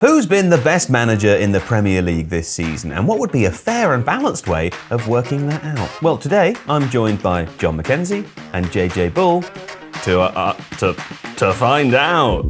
Who's been the best manager in the Premier League this season, and what would be a fair and balanced way of working that out? Well, today I'm joined by John Mackenzie and JJ Bull to find out.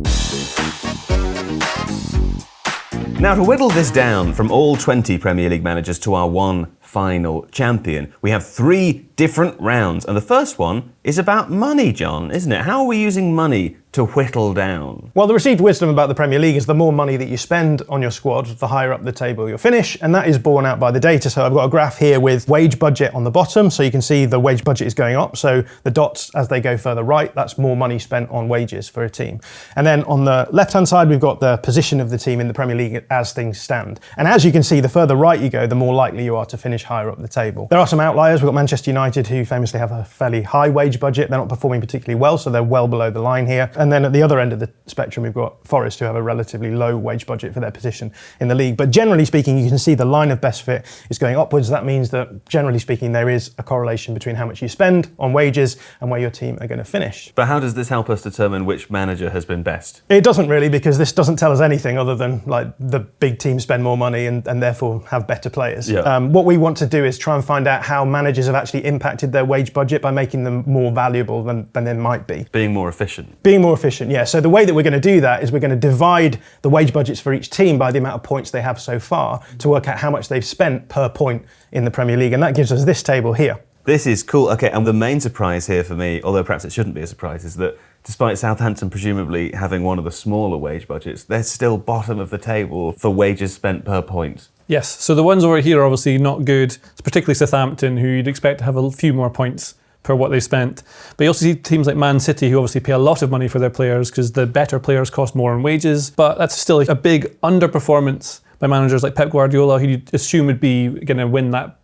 Now, to whittle this down from all 20 Premier League managers to our one final champion, we have 3 different rounds, and the first one is about money, John, isn't it? How are we using money to whittle down? Well, the received wisdom about the Premier League is the more money that you spend on your squad, the higher up the table you'll finish, and that is borne out by the data. So I've got a graph here with wage budget on the bottom, so you can see the wage budget is going up. So the dots, as they go further right, that's more money spent on wages for a team. And then on the left-hand side, we've got the position of the team in the Premier League as things stand. And as you can see, the further right you go, the more likely you are to finish higher up the table. There are some outliers. We've got Manchester United, who famously have a fairly high wage budget. They're not performing particularly well, so they're well below the line here. And then at the other end of the spectrum, we've got Forest, who have a relatively low wage budget for their position in the league. But generally speaking, you can see the line of best fit is going upwards. That means that, generally speaking, there is a correlation between how much you spend on wages and where your team are going to finish. But how does this help us determine which manager has been best? It doesn't really, because this doesn't tell us anything other than like the big teams spend more money and therefore have better players. Yeah. What we want to do is try and find out how managers have actually impacted their wage budget by making them more valuable than they might be. Being more efficient. Being more efficient, yeah. So the way that we're going to do that is we're going to divide the wage budgets for each team by the amount of points they have so far to work out how much they've spent per point in the Premier League. And that gives us this table here. This is cool. Okay, and the main surprise here for me, although perhaps it shouldn't be a surprise, is that despite Southampton presumably having one of the smaller wage budgets, they're still bottom of the table for wages spent per point. Yes, so the ones over here are obviously not good. It's particularly Southampton, who you'd expect to have a few more points per what they spent. But you also see teams like Man City, who obviously pay a lot of money for their players because the better players cost more in wages. But that's still a big underperformance by managers like Pep Guardiola, who you'd assume would be going to win that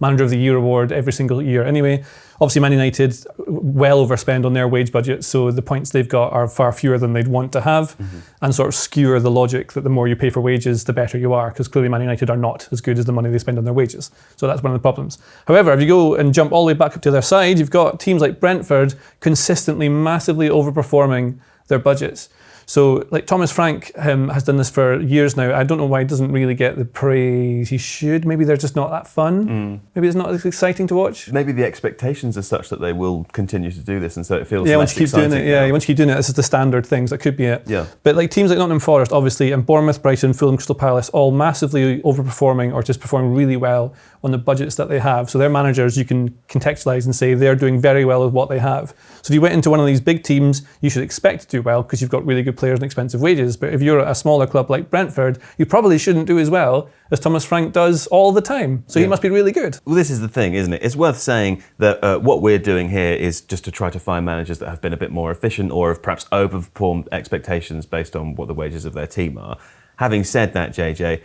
Manager of the Year award every single year anyway. Obviously, Man United well overspend on their wage budget, so the points they've got are far fewer than they'd want to have, and sort of skewer the logic that the more you pay for wages, the better you are, because clearly Man United are not as good as the money they spend on their wages. So that's one of the problems. However, if you go and jump all the way back up to their side, you've got teams like Brentford consistently massively overperforming their budgets. So, like Thomas Frank has done this for years now. I don't know why he doesn't really get the praise he should. Maybe they're just not that fun. Maybe it's not as exciting to watch. Maybe the expectations are such that they will continue to do this, and so it feels once you keep doing it. Yeah, once you keep doing it, this is the standard things. That could be it. Yeah. But like teams like Nottingham Forest, obviously, and Bournemouth, Brighton, Fulham, Crystal Palace, all massively overperforming or just performing really well on the budgets that they have. So their managers, you can contextualise and say they're doing very well with what they have. So if you went into one of these big teams, you should expect to do well because you've got really good players and expensive wages. But if you're a smaller club like Brentford, you probably shouldn't do as well as Thomas Frank does all the time. So he must be really good. Well, this is the thing, isn't it? It's worth saying that what we're doing here is just to try to find managers that have been a bit more efficient or have perhaps overperformed expectations based on what the wages of their team are. Having said that, JJ,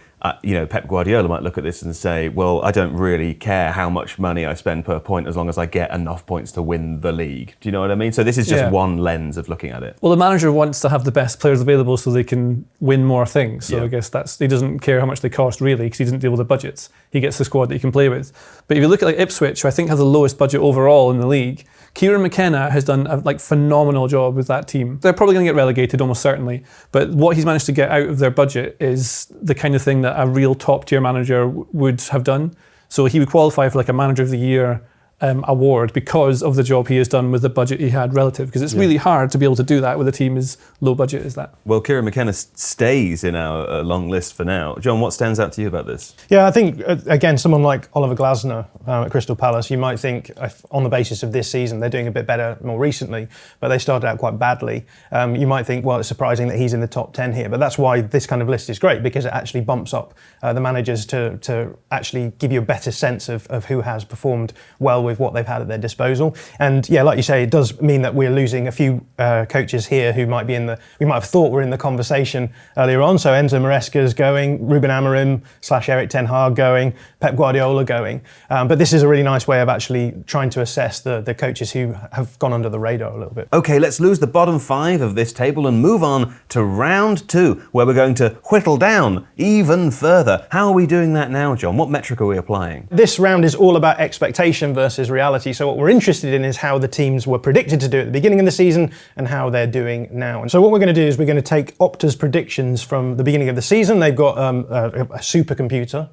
Pep Guardiola might look at this and say, well, I don't really care how much money I spend per point as long as I get enough points to win the league. Do you know what I mean? So this is just one lens of looking at it. Well, the manager wants to have the best players available so they can win more things. So I guess he doesn't care how much they cost really because he doesn't deal with the budgets. He gets the squad that he can play with. But if you look at like Ipswich, who I think has the lowest budget overall in the league, Kieran McKenna has done a phenomenal job with that team. They're probably going to get relegated almost certainly, but what he's managed to get out of their budget is the kind of thing that a real top tier manager would have done. So he would qualify for like a Manager of the Year award because of the job he has done with the budget he had relative, because it's really hard to be able to do that with a team as low budget as that. Well, Kieran McKenna stays in our long list for now. John, what stands out to you about this? Yeah, I think, again, someone like Oliver Glasner at Crystal Palace, you might think on the basis of this season, they're doing a bit better more recently, but they started out quite badly. You might think, well, it's surprising that he's in the top 10 here, but that's why this kind of list is great, because it actually bumps up the managers to actually give you a better sense of who has performed well with what they've had at their disposal. And yeah, like you say, it does mean that we're losing a few coaches here who might be we might have thought were in the conversation earlier on. So Enzo Maresca's going, Ruben Amorim / Eric Ten Hag going, Pep Guardiola going. But this is a really nice way of actually trying to assess the coaches who have gone under the radar a little bit. Okay, let's lose the bottom 5 of this table and move on to round 2, where we're going to whittle down even further. How are we doing that now, John? What metric are we applying? This round is all about expectation versus versus reality. So what we're interested in is how the teams were predicted to do at the beginning of the season and how they're doing now. And so what we're going to do is we're going to take Opta's predictions from the beginning of the season. They've got a supercomputer,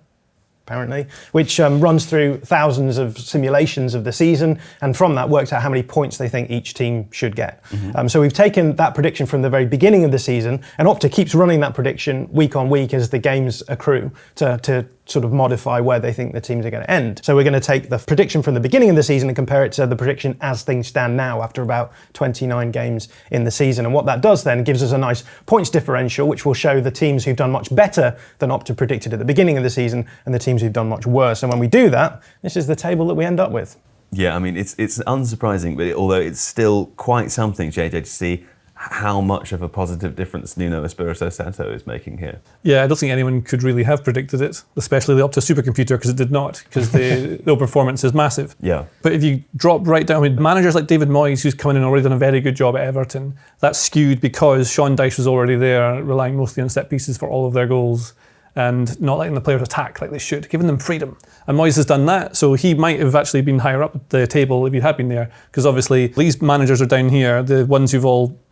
apparently, which runs through thousands of simulations of the season, and from that works out how many points they think each team should get. So we've taken that prediction from the very beginning of the season, and Opta keeps running that prediction week on week as the games accrue to sort of modify where they think the teams are going to end. So we're going to take the prediction from the beginning of the season and compare it to the prediction as things stand now after about 29 games in the season. And what that does then gives us a nice points differential, which will show the teams who've done much better than Opta predicted at the beginning of the season and the teams who've done much worse. And when we do that, this is the table that we end up with. Yeah, I mean, it's unsurprising, but although it's still quite something, JJ, to see how much of a positive difference Nuno Espirito Santo is making here. Yeah, I don't think anyone could really have predicted it, especially the Opta supercomputer, because it did not, because the performance is massive. Yeah. But if you drop right down, I mean, managers like David Moyes, who's come in and already done a very good job at Everton, that's skewed because Sean Dyche was already there, relying mostly on set pieces for all of their goals, and not letting the players attack like they should, giving them freedom. And Moyes has done that, so he might have actually been higher up the table if he had been there, because obviously these managers are down here, the ones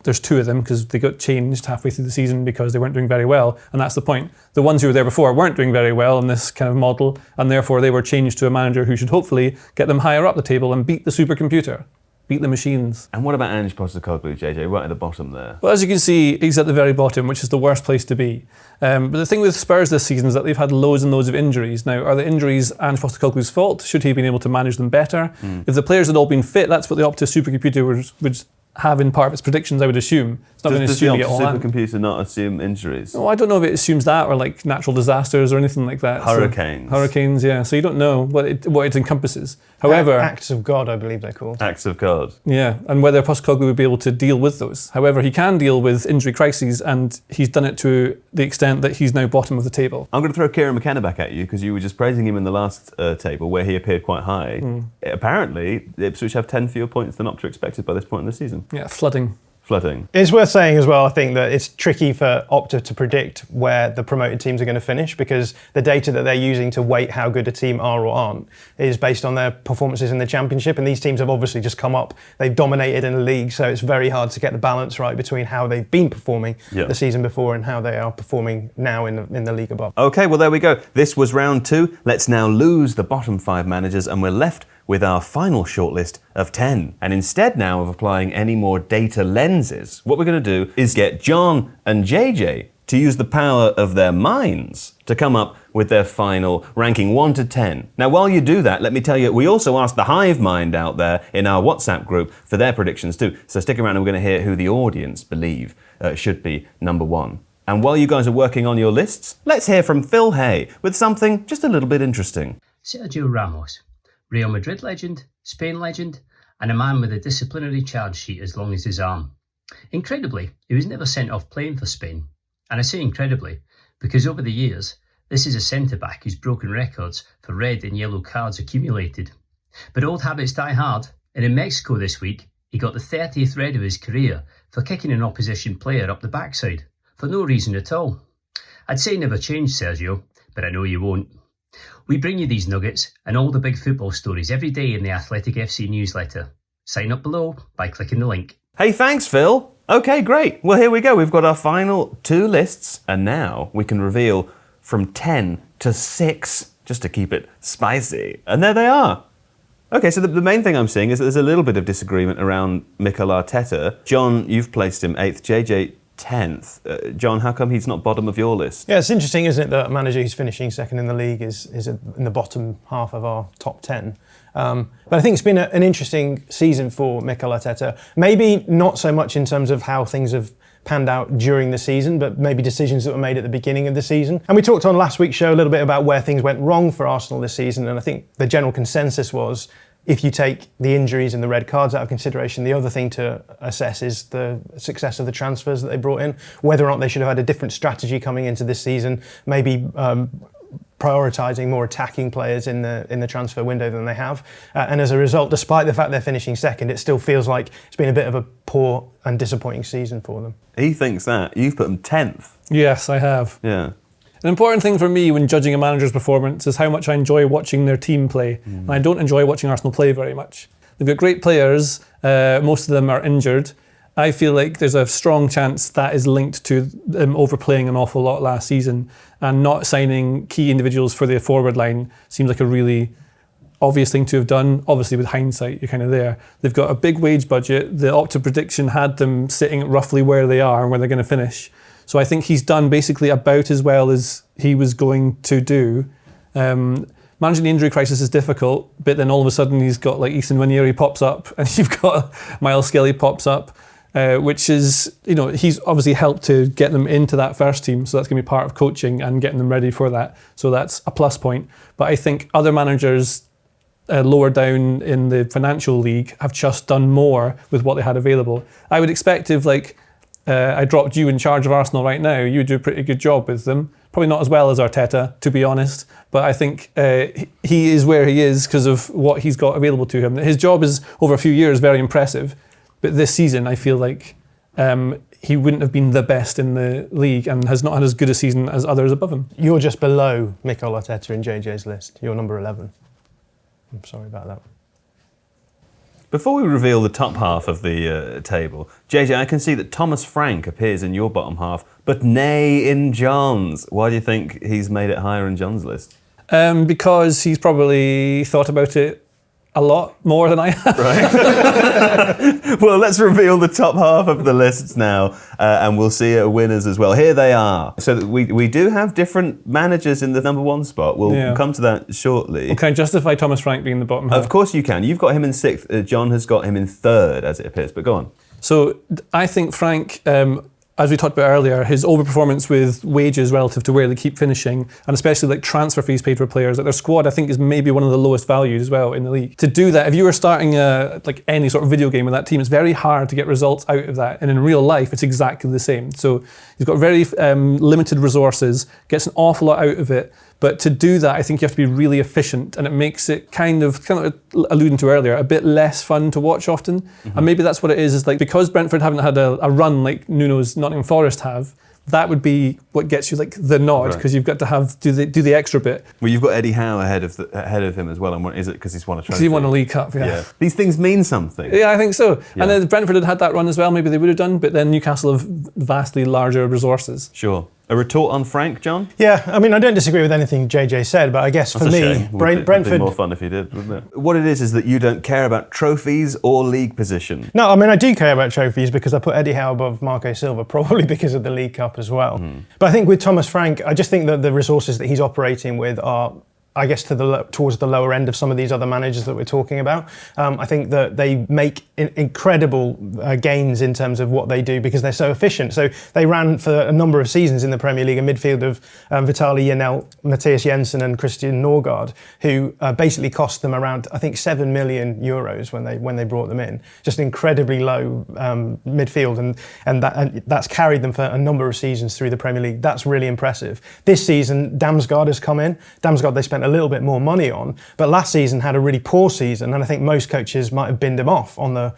there's two of them, because they got changed halfway through the season because they weren't doing very well, and that's the point. The ones who were there before weren't doing very well in this kind of model, and therefore they were changed to a manager who should hopefully get them higher up the table and beat the supercomputer. Beat the machines. And what about Ange Postecoglou, JJ, right at the bottom there? Well, as you can see, he's at the very bottom, which is the worst place to be. But the thing with Spurs this season is that they've had loads and loads of injuries. Now, are the injuries Ange Postecoglou's fault? Should he have been able to manage them better? If the players had all been fit, that's what the Opta supercomputer would have in part of its predictions, I would assume. It's not going to assume you get all that. Does the supercomputer not assume injuries? No, I don't know if it assumes that, or like natural disasters or anything like that. Hurricanes. So, hurricanes, yeah. So you don't know what it encompasses. However, Acts of God, I believe they're called. Acts of God. Yeah, and whether Postecoglou would be able to deal with those. However, he can deal with injury crises, and he's done it to the extent that he's now bottom of the table. I'm going to throw Kieran McKenna back at you, because you were just praising him in the last table where he appeared quite high. Apparently, Ipswich have 10 fewer points than Opta expected by this point in the season. Yeah, flooding. It's worth saying as well, I think, that it's tricky for Opta to predict where the promoted teams are going to finish, because the data that they're using to weight how good a team are or aren't is based on their performances in the Championship, and these teams have obviously just come up. They've dominated in the league, so it's very hard to get the balance right between how they've been performing the season before and how they are performing now in the league above. Okay, well, there we go. This was round 2. Let's now lose the bottom 5 managers, and we're left with our final shortlist of 10. And instead now of applying any more data lenses, what we're going to do is get John and JJ to use the power of their minds to come up with their final ranking 1 to 10. Now, while you do that, let me tell you, we also asked the hive mind out there in our WhatsApp group for their predictions too. So stick around and we're going to hear who the audience believe should be number 1. And while you guys are working on your lists, let's hear from Phil Hay with something just a little bit interesting. Sergio Ramos, Real Madrid legend, Spain legend, and a man with a disciplinary charge sheet as long as his arm. Incredibly, he was never sent off playing for Spain. And I say incredibly, because over the years, this is a centre-back who's broken records for red and yellow cards accumulated. But old habits die hard, and in Mexico this week, he got the 30th red of his career for kicking an opposition player up the backside, for no reason at all. I'd say never change, Sergio, but I know you won't. We bring you these nuggets and all the big football stories every day in the Athletic FC newsletter. Sign up below by clicking the link. Hey, thanks, Phil. Okay, great. Well, here we go. We've got our final 2 lists, and now we can reveal from 10 to 6, just to keep it spicy. And there they are. Okay, so the main thing I'm seeing is that there's a little bit of disagreement around Mikel Arteta. John, you've placed him 8th. JJ, 10th. John, how come he's not bottom of your list? Yeah, it's interesting, isn't it, that a manager who's finishing second in the league is in the bottom half of our top 10. But I think it's been an interesting season for Mikel Arteta. Maybe not so much in terms of how things have panned out during the season, but maybe decisions that were made at the beginning of the season. And we talked on last week's show a little bit about where things went wrong for Arsenal this season, and I think the general consensus was, if you take the injuries and the red cards out of consideration, the other thing to assess is the success of the transfers that they brought in, whether or not they should have had a different strategy coming into this season, maybe prioritising more attacking players in the transfer window than they have. And as a result, despite the fact they're finishing second, it still feels like it's been a bit of a poor and disappointing season for them. He thinks that. You've put him 10th. Yes, I have. Yeah. An important thing for me when judging a manager's performance is how much I enjoy watching their team play. And I don't enjoy watching Arsenal play very much. They've got great players, most of them are injured. I feel like there's a strong chance that is linked to them overplaying an awful lot last season, and not signing key individuals for the forward line seems like a really obvious thing to have done. Obviously, with hindsight, you're kind of there. They've got a big wage budget. The Opta prediction had them sitting roughly where they are and where they're going to finish. So I think he's done basically about as well as he was going to do. Managing the injury crisis is difficult, but then all of a sudden he's got like Ethan Nwaneri pops up, and you've got Miles Skelly pops up, which is, he's obviously helped to get them into that first team. So that's going to be part of coaching and getting them ready for that. So that's a plus point. But I think other managers lower down in the financial league have just done more with what they had available. I would expect if I dropped you in charge of Arsenal right now, you would do a pretty good job with them. Probably not as well as Arteta, to be honest, but I think he is where he is because of what he's got available to him. His job is, over a few years, very impressive, but this season I feel like he wouldn't have been the best in the league and has not had as good a season as others above him. You're just below Mikel Arteta in JJ's list. You're number 11. I'm sorry about that. Before we reveal the top half of the table, JJ, I can see that Thomas Frank appears in your bottom half, but nay in John's. Why do you think he's made it higher in John's list? Because he's probably thought about it a lot more than I have. Right. Well, let's reveal the top half of the lists now, and we'll see winners as well. Here they are. So we do have different managers in the number one spot. We'll come to that shortly. Well, can I justify Thomas Frank being the bottom half? Of course you can. You've got him in 6th. John has got him in 3rd, as it appears. But go on. So I think Frank, as we talked about earlier, his overperformance with wages relative to where they keep finishing, and especially like transfer fees paid for players, like their squad I think is maybe one of the lowest valued as well in the league. To do that, if you were starting like any sort of video game with that team, it's very hard to get results out of that. And in real life, it's exactly the same. So he's got very limited resources, gets an awful lot out of it. But to do that, I think you have to be really efficient, and it makes it kind of alluding to earlier, a bit less fun to watch often. Mm-hmm. And maybe that's what it is like because Brentford haven't had a run like Nuno's Nottingham Forest have, that would be what gets you like the nod, because you've got to do the extra bit. Well, you've got Eddie Howe ahead of him as well. And is it because he's won a trophy? Because he won a League Cup, yeah. These things mean something. Yeah, I think so. Yeah. And then Brentford had that run as well, maybe they would have done, but then Newcastle have vastly larger resources. Sure. A retort on Frank, John? Yeah, I mean, I don't disagree with anything JJ said, but I guess for me, Brentford... It'd be more fun if he did, wouldn't it? What it is that you don't care about trophies or league position. No, I mean, I do care about trophies because I put Eddie Howe above Marco Silva, probably because of the League Cup as well. But I think with Thomas Frank, I just think that the resources that he's operating with are, I guess, towards the lower end of some of these other managers that we're talking about. I think that they make incredible gains in terms of what they do because they're so efficient. So they ran for a number of seasons in the Premier League a midfield of Vitaly Janelt, Matthias Jensen and Christian Norgard, who basically cost them around, I think, 7 million euros when they brought them in. Just incredibly low midfield, and that's carried them for a number of seasons through the Premier League. That's really impressive. This season, Damsgaard has come in. Damsgaard they spent a little bit more money on, but last season had a really poor season, and I think most coaches might have binned him off on the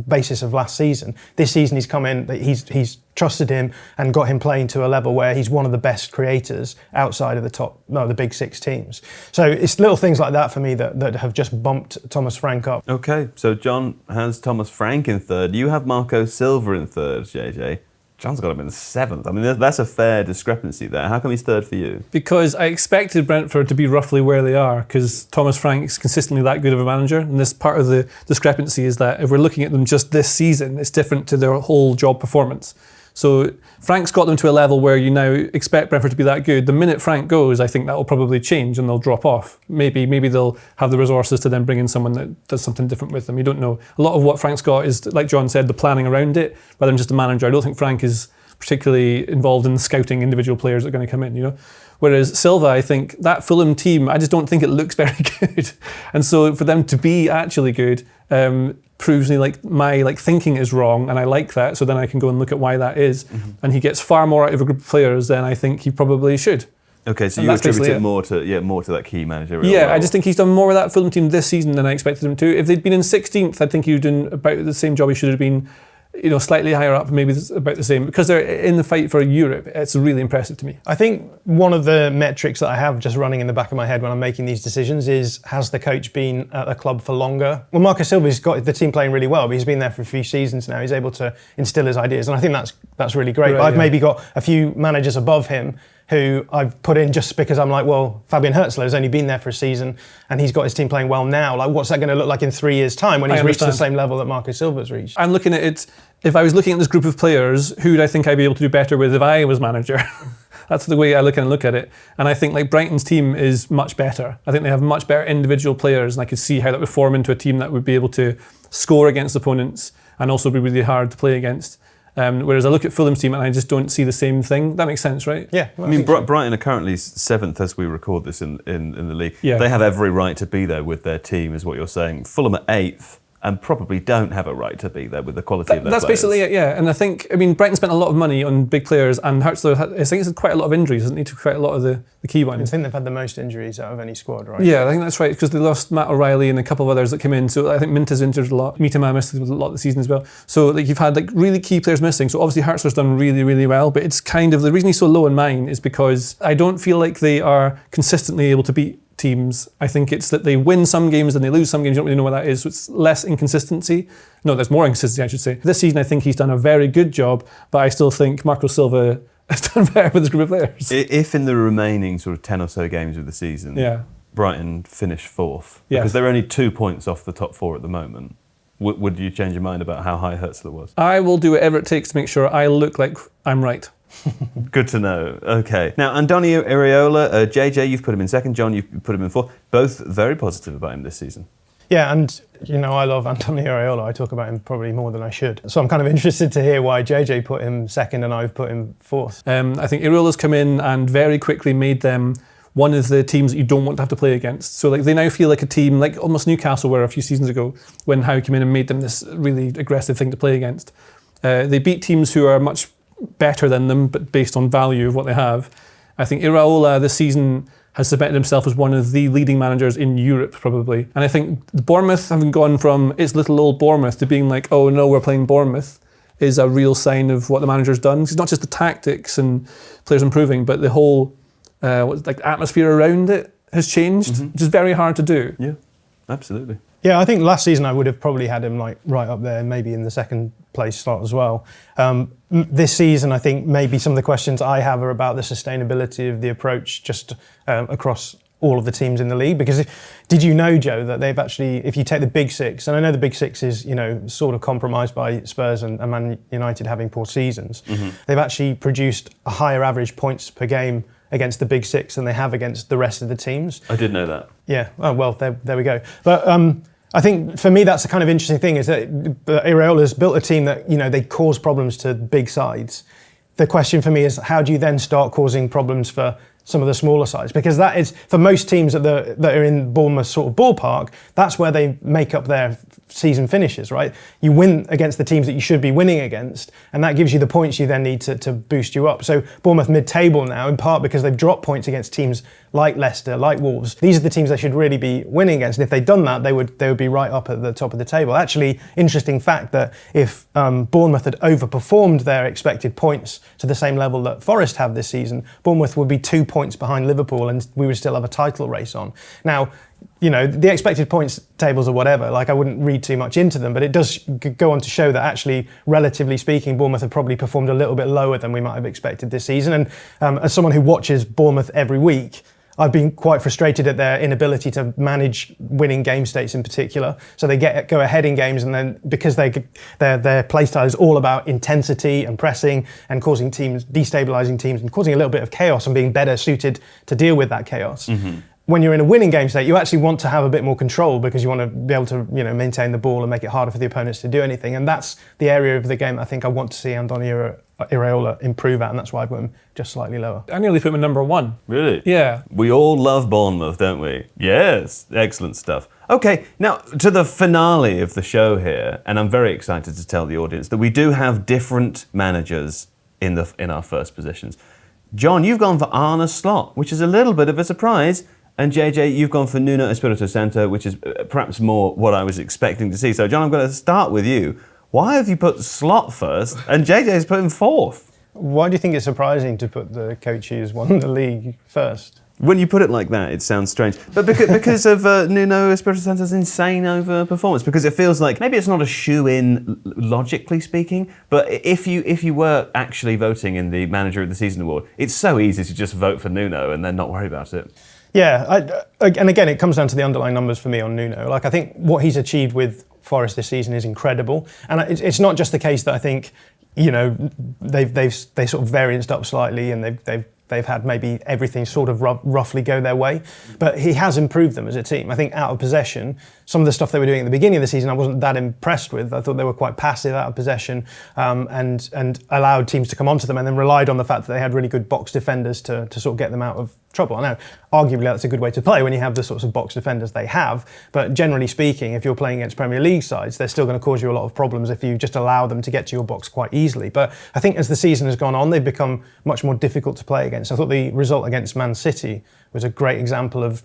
basis of last season. This season he's come in, he's trusted him and got him playing to a level where he's one of the best creators outside of the big 6 teams. So it's little things like that for me that have just bumped Thomas Frank up. Okay, so John has Thomas Frank in 3rd. You have Marco Silva in 3rd, JJ. John's got him in 7th. I mean, that's a fair discrepancy there. How come he's 3rd for you? Because I expected Brentford to be roughly where they are, because Thomas Frank's consistently that good of a manager. And this part of the discrepancy is that if we're looking at them just this season, it's different to their whole job performance. So Frank's got them to a level where you now expect Brentford to be that good. The minute Frank goes, I think that will probably change and they'll drop off. Maybe they'll have the resources to then bring in someone that does something different with them. You don't know. A lot of what Frank's got is, like John said, the planning around it, rather than just a manager. I don't think Frank is particularly involved in scouting individual players that are going to come in, Whereas Silva, I think that Fulham team, I just don't think it looks very good. And so for them to be actually good proves me like my thinking is wrong, and I like that. So then I can go and look at why that is. Mm-hmm. And he gets far more out of a group of players than I think he probably should. Okay, so you attribute it more to that key manager. Yeah, I just think he's done more with that Fulham team this season than I expected him to. If they'd been in 16th, I think he was doing about the same job he should have been. slightly higher up, maybe it's about the same. Because they're in the fight for Europe, it's really impressive to me. I think one of the metrics that I have just running in the back of my head when I'm making these decisions is, has the coach been at the club for longer? Well, Marcus Silva's got the team playing really well, but he's been there for a few seasons now. He's able to instill his ideas, and I think that's really great. Right, but I've yeah. maybe got a few managers above him who I've put in just because I'm like, well, Fabian Hurzeler has only been there for a season and he's got his team playing well now. Like, what's that going to look like in 3 years' time when he's reached the same level that Marcus Silva's reached? I'm looking at it, if I was looking at this group of players, who would I think I'd be able to do better with if I was manager? That's the way I look at it. And I think like Brighton's team is much better. I think they have much better individual players, and I could see how that would form into a team that would be able to score against opponents and also be really hard to play against. Whereas I look at Fulham's team and I just don't see the same thing. That makes sense, right? Yeah. I mean, Brighton are currently 7th as we record this in the league. Yeah. They have every right to be there with their team, is what you're saying. Fulham are 8th and probably don't have a right to be there with the quality of their That's players. basically it, yeah. And I think, Brighton spent a lot of money on big players, and Hurzeler, I think he's had quite a lot of injuries, hasn't he, to quite a lot of the key I ones. think they've had the most injuries out of any squad, right? Yeah, I think that's right, because they lost Matt O'Reilly and a couple of others that came in. So I think Minta's injured a lot. Mitoma missed a lot of the season as well. So like you've had like really key players missing. So obviously Hurzeler's done really, really well. But it's kind of, the reason he's so low in mine is because I don't feel like they are consistently able to beat teams. I think it's that they win some games and they lose some games. You don't really know what that is. So it's less inconsistency. No, there's more inconsistency, I should say. This season, I think he's done a very good job, but I still think Marco Silva has done better with this group of players. If in the remaining sort of 10 or so games of the season, Brighton finish 4th, because they're only 2 points off the top 4 at the moment, would you change your mind about how high Hurzeler was? I will do whatever it takes to make sure I look like I'm right. Good to know. Okay. Now, Andoni Iraola, JJ, you've put him in 2nd. John, you've put him in 4th. Both very positive about him this season. Yeah, and I love Andoni Iraola. I talk about him probably more than I should. So I'm kind of interested to hear why JJ put him 2nd and I've put him 4th. I think Iraola's come in and very quickly made them one of the teams that you don't want to have to play against. So like they now feel like a team, like almost Newcastle were a few seasons ago, when Howe came in and made them this really aggressive thing to play against. They beat teams who are much better than them, but based on value of what they have. I think Iraola this season has cemented himself as one of the leading managers in Europe, probably. And I think Bournemouth, having gone from it's little old Bournemouth to being like, oh no, we're playing Bournemouth, is a real sign of what the manager's done. It's not just the tactics and players improving, but the whole atmosphere around it has changed, which is very hard to do. Yeah, absolutely. Yeah, I think last season I would have probably had him like right up there, maybe in the 2nd place slot as well. This season, I think maybe some of the questions I have are about the sustainability of the approach just across all of the teams in the league. Because did you know, Joe, that they've actually, if you take the big 6, and I know the big 6 is sort of compromised by Spurs and Man United having poor seasons, they've actually produced a higher average points per game against the big 6 than they have against the rest of the teams. I did know that. Yeah. Oh well, there we go. But I think for me that's the kind of interesting thing is that Iraola's built a team that they cause problems to big sides. The question for me is how do you then start causing problems for some of the smaller sides? Because that is, for most teams that are in Bournemouth sort of ballpark, that's where they make up their season finishes, right? You win against the teams that you should be winning against, and that gives you the points you then need to boost you up. So Bournemouth mid-table now, in part because they've dropped points against teams like Leicester, like Wolves. These are the teams they should really be winning against, and if they'd done that, they would be right up at the top of the table. Actually, interesting fact that if Bournemouth had overperformed their expected points to the same level that Forest have this season, Bournemouth would be 2 points behind Liverpool, and we would still have a title race on. Now, the expected points tables or whatever, like I wouldn't read too much into them, but it does go on to show that actually, relatively speaking, Bournemouth have probably performed a little bit lower than we might have expected this season. And as someone who watches Bournemouth every week, I've been quite frustrated at their inability to manage winning game states in particular. So they go ahead in games, and then because their play style is all about intensity and pressing and causing teams, destabilising teams and causing a little bit of chaos and being better suited to deal with that chaos. When you're in a winning game state, you actually want to have a bit more control because you want to be able to maintain the ball and make it harder for the opponents to do anything. And that's the area of the game I think I want to see Andoni Iraola improve at, and that's why I put him just slightly lower. I nearly put him at number 1. Really? Yeah. We all love Bournemouth, don't we? Yes. Excellent stuff. Okay, now to the finale of the show here, and I'm very excited to tell the audience that we do have different managers in our first positions. John, you've gone for Arne Slot, which is a little bit of a surprise. And JJ, you've gone for Nuno Espirito Santo, which is perhaps more what I was expecting to see. So John, I'm going to start with you. why have you put Slot first and JJ's put him fourth? Why do you think it's surprising to put the coach who's won the league first? When you put it like that, it sounds strange. But because of Nuno Espirito Santo's insane overperformance, because it feels like maybe it's not a shoe-in, logically speaking, but if you were actually voting in the Manager of the Season award, it's so easy to just vote for Nuno and then not worry about it. Yeah, and again, it comes down to the underlying numbers for me on Nuno. Like, I think what he's achieved with Forest this season is incredible, and it's not just the case that I think, you know, they sort of varianced up slightly and they've had maybe everything sort of roughly go their way, but he has improved them as a team. I think out of possession, some of the stuff they were doing at the beginning of the season, I wasn't that impressed with. I thought they were quite passive out of possession, and allowed teams to come onto them, and then relied on the fact that they had really good box defenders to sort of get them out of trouble. I know, arguably that's a good way to play when you have the sorts of box defenders they have, but generally speaking, if you're playing against Premier League sides, they're still going to cause you a lot of problems if you just allow them to get to your box quite easily. But I think as the season has gone on, they've become much more difficult to play against. I thought the result against Man City was a great example of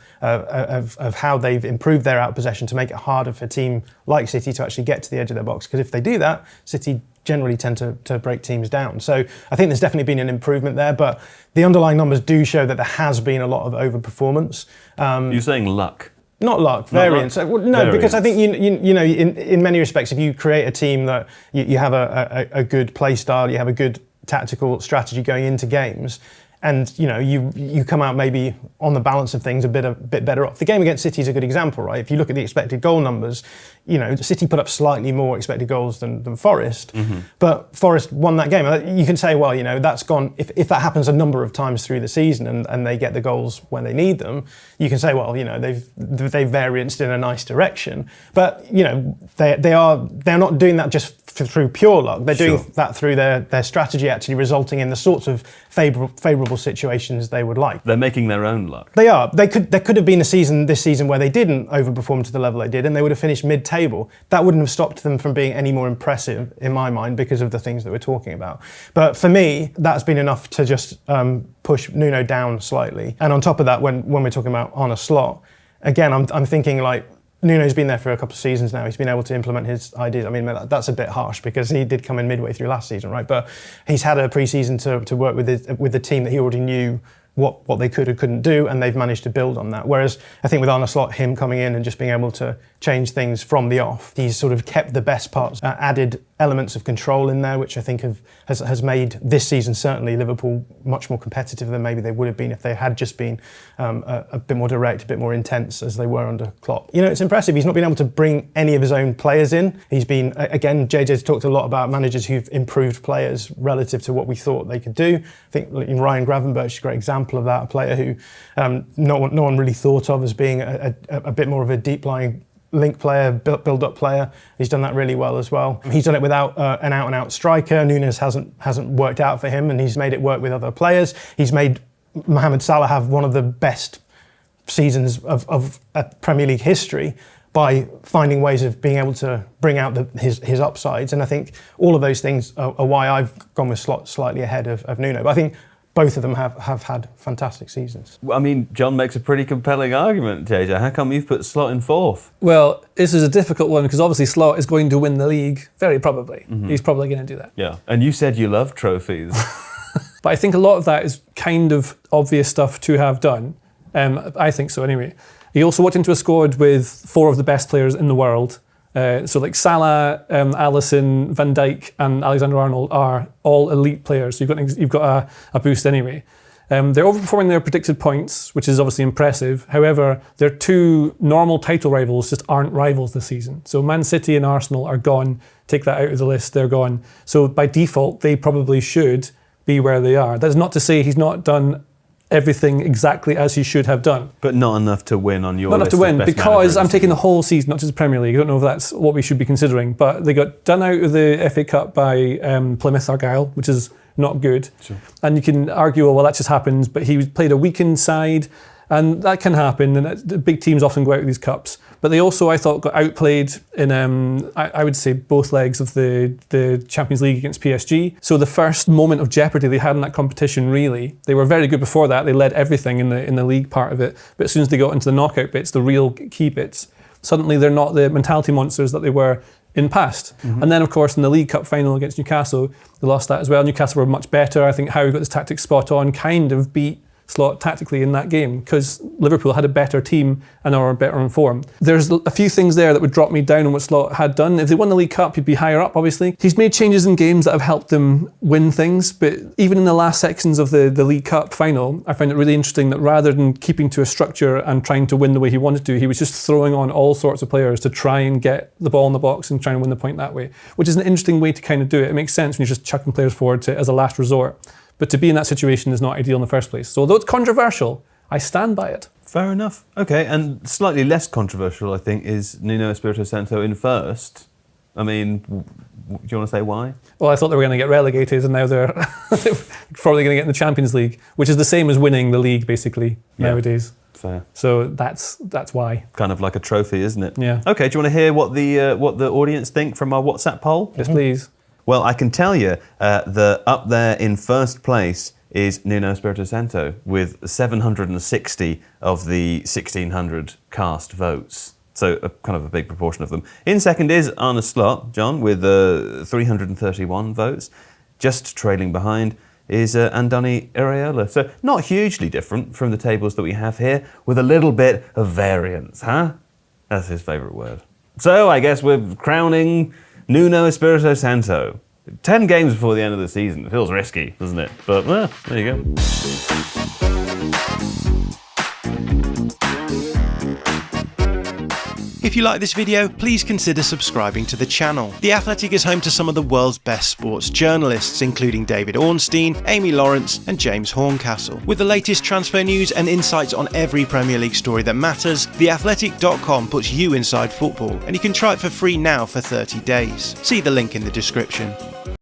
how they've improved their out possession to make it harder for a team like City to actually get to the edge of their box. Because if they do that, City generally tend to break teams down. So I think there's definitely been an improvement there, but the underlying numbers do show that there has been a lot of overperformance. You're saying luck? Not luck, variance. No, Variance. Because I think you know in many respects, if you create a team that you have a good play style, you have a good tactical strategy going into games, and you know you come out maybe on the balance of things a bit better off. The game against City is a good example, right? If you look at the expected goal numbers, you know City put up slightly more expected goals than Forest, but Forest won that game. You can say, well, you know that's gone. If that happens a number of times through the season and they get the goals when they need them, you can say, well, you know they've varianced in a nice direction. But you know they're not doing that just through pure luck. They're doing that through their strategy actually resulting in the sorts of favourable situations they would like. They're making their own luck. They are. There could have been this season where they didn't overperform to the level they did, and they would have finished mid-table. That wouldn't have stopped them from being any more impressive, in my mind, because of the things that we're talking about. But for me, that's been enough to just push Nuno down slightly. And on top of that, when we're talking about Arne Slot, again, I'm thinking like, Nuno's been there for a couple of seasons now. He's been able to implement his ideas. I mean, that's a bit harsh because he did come in midway through last season, right? But he's had a pre-season to work with the team that he already knew what they could or couldn't do, and they've managed to build on that. Whereas I think with Arne Slot, him coming in and just being able to change things from the off, he's sort of kept the best parts, added elements of control in there, which I think has made this season certainly Liverpool much more competitive than maybe they would have been if they had just been a bit more direct, a bit more intense as they were under Klopp. You know, it's impressive. He's not been able to bring any of his own players in. He's been, again, JJ's talked a lot about managers who've improved players relative to what we thought they could do. I think Ryan Gravenberch is a great example of that, a player who no one really thought of as being a bit more of a deep-lying link player, build-up player. He's done that really well as well. He's done it without an out-and-out striker. Nunes hasn't worked out for him, and he's made it work with other players. He's made Mohamed Salah have one of the best seasons of Premier League history by finding ways of being able to bring out his upsides. And I think all of those things are why I've gone with Slot slightly ahead of Nuno. But I think both of them have had fantastic seasons. I mean, John makes a pretty compelling argument, JJ. How come you've put Slot in fourth? Well, this is a difficult one because obviously Slot is going to win the league, very probably. He's probably going to do that. Yeah, and you said you love trophies. But I think a lot of that is kind of obvious stuff to have done. I think so anyway. He also walked into a squad with 4 of the best players in the world. So like Salah, Alisson, Van Dijk and Alexander-Arnold are all elite players. So you've got a boost anyway. They're overperforming their predicted points, which is obviously impressive. However, their 2 normal title rivals just aren't rivals this season. So Man City and Arsenal are gone. Take that out of the list, they're gone. So by default, they probably should be where they are. That's not to say he's not done everything exactly as he should have done. But not enough to win on your list. Not enough to win, best because I'm managers. taking the whole season, not just the Premier League. I don't know if that's what we should be considering, but they got done out of the FA Cup by Plymouth Argyle, which is not good. Sure. And you can argue, well, that just happens, but he played a weakened side, and that can happen, and the big teams often go out of these cups. But they also, I thought, got outplayed in, I would say, both legs of the Champions League against PSG. So the first moment of jeopardy they had in that competition, really, they were very good before that. They led everything in the league part of it. But as soon as they got into the knockout bits, the real key bits, suddenly they're not the mentality monsters that they were in past. And then, of course, in the League Cup final against Newcastle, they lost that as well. Newcastle were much better. I think Howe got his tactics spot on, kind of beat Slot tactically in that game because Liverpool had a better team and are better in form. There's a few things there that would drop me down on what Slot had done. If they won the League Cup, he'd be higher up, obviously. He's made changes in games that have helped them win things, but even in the last sections of the League Cup final, I found it really interesting that rather than keeping to a structure and trying to win the way he wanted to, he was just throwing on all sorts of players to try and get the ball in the box and try and win the point that way, which is an interesting way to kind of do it. It makes sense when you're just chucking players forward as a last resort. But to be in that situation is not ideal in the first place. So although it's controversial, I stand by it. Fair enough. Okay, and slightly less controversial, I think, is Nuno Espirito Santo in first. I mean, do you want to say why? Well, I thought they were going to get relegated, and now they're probably going to get in the Champions League, which is the same as winning the league, basically, nowadays. Fair. So that's why. Kind of like a trophy, isn't it? Yeah. Okay, do you want to hear what the audience think from our WhatsApp poll? Yes, please. Well, I can tell you that up there in first place is Nuno Espirito Santo with 760 of the 1,600 cast votes. So kind of a big proportion of them. In second is Arne Slot, John, with 331 votes. Just trailing behind is Andoni Iraola. So not hugely different from the tables that we have here, with a little bit of variance, huh? That's his favourite word. So I guess we're crowning Nuno Espirito Santo. 10 games before the end of the season. It feels risky, doesn't it? But, well, there you go. If you like this video, please consider subscribing to the channel. The Athletic is home to some of the world's best sports journalists, including David Ornstein, Amy Lawrence and James Horncastle. With the latest transfer news and insights on every Premier League story that matters, theathletic.com puts you inside football, and you can try it for free now for 30 days. See the link in the description.